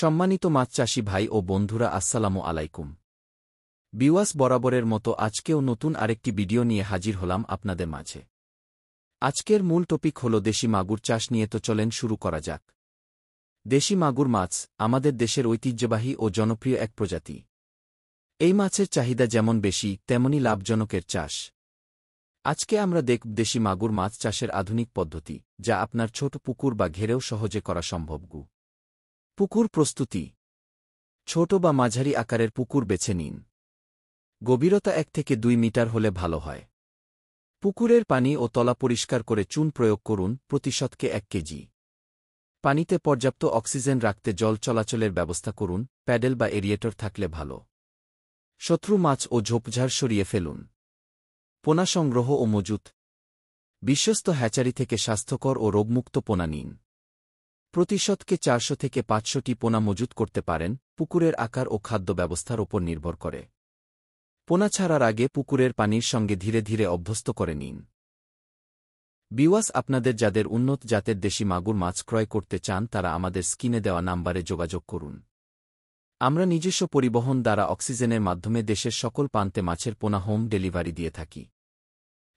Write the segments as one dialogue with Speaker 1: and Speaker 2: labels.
Speaker 1: সম্মানিত মাছ চাষী ভাই ও বন্ধুরা, আসসালামু আলাইকুম। বিওয়াস, বরাবরের মতো আজকেও নতুন আরেকটি ভিডিও নিয়ে হাজির হলাম আপনাদের মাঝে। আজকের মূল টপিক হল দেশি মাগুর চাষ নিয়ে। তো চলেন শুরু করা যাক। দেশি মাগুর মাছ আমাদের দেশের ঐতিহ্যবাহী ও জনপ্রিয় এক প্রজাতি। এই মাছের চাহিদা যেমন বেশি, তেমনি লাভজনকের চাষ। আজকে আমরা দেখব দেশি মাগুর মাছ চাষের আধুনিক পদ্ধতি, যা আপনার ছোট পুকুর বা ঘেরেও সহজে করা সম্ভব। পুকুর প্রস্তুতি: ছোট বা মাঝারি আকারের পুকুর বেছে নিন। গভীরতা 1 থেকে 2 মিটার হলে ভালো হয়। পুকুরের পানি ও তলা পরিষ্কার করে চুন প্রয়োগ করুন, প্রতি শতকে 1 কেজি। পানিতে পর্যাপ্ত অক্সিজেন রাখতে জল চলাচলের ব্যবস্থা করুন, প্যাডেল বা এরিয়েটর থাকলে ভালো। শত্রু মাছ ও ঝোপঝাড় সরিয়ে ফেলুন। পোনা সংগ্রহ ও মজুত: বিশ্বস্ত হ্যাচারি থেকে স্বাস্থ্যকর ও রোগমুক্ত পোনা নিন। প্রতি শতকে 400 থেকে 500টি পোনা মজুত করতে পারেন, পুকুরের আকার ও খাদ্য ব্যবস্থার ওপর নির্ভর করে। পোনা ছাড়ার আগে পুকুরের পানির সঙ্গে ধীরে ধীরে অভ্যস্ত করে নিন। বিওয়াস, আপনাদের যাদের উন্নত জাতের দেশি মাগুর মাছ ক্রয় করতে চান, তারা আমাদের স্ক্রিনে দেওয়া নাম্বারে যোগাযোগ করুন। আমরা নিজস্ব পরিবহন দ্বারা অক্সিজেনের মাধ্যমে দেশের সকল প্রান্তে মাছের পোনা হোম ডেলিভারি দিয়ে থাকি।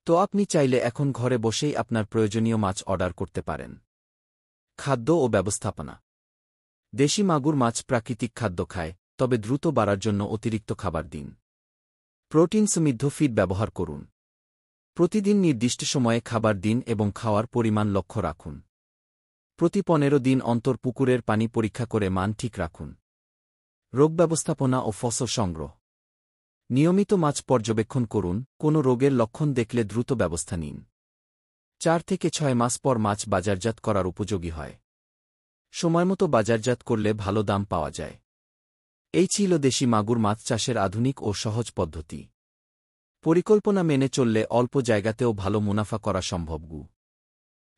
Speaker 1: তো আপনি চাইলে এখন ঘরে বসেই আপনার প্রয়োজনীয় মাছ অর্ডার করতে পারেন। খাদ্য ও ব্যবস্থাপনা: দেশি মাগুর মাছ প্রাকৃতিক খাদ্য খায়, তবে দ্রুত বাড়ার জন্য অতিরিক্ত খাবার দিন। প্রোটিন সমৃদ্ধ ফিড ব্যবহার করুন। প্রতিদিন নির্দিষ্ট সময়ে খাবার দিন এবং খাওয়ার পরিমাণ লক্ষ্য রাখুন। প্রতি 15 দিন অন্তর পুকুরের পানি পরীক্ষা করে মান ঠিক রাখুন। রোগ ব্যবস্থাপনা ও ফসল সংগ্রহ: নিয়মিত মাছ পর্যবেক্ষণ করুন, কোনো রোগের লক্ষণ দেখলে দ্রুত ব্যবস্থা নিন। 4 থেকে 6 মাস পর মাছ বাজারজাত করার উপযোগী হয়। সময়মতো বাজারজাত করলে ভালো দাম পাওয়া যায়। এই ছিল দেশি মাগুর মাছ চাষের আধুনিক ও সহজ পদ্ধতি। পরিকল্পনা মেনে চললে অল্প জায়গাতেও ভালো মুনাফা করা সম্ভব।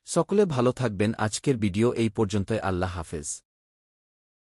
Speaker 1: সকলে ভালো থাকবেন। আজকের ভিডিও এই পর্যন্তই। আল্লাহ হাফেজ।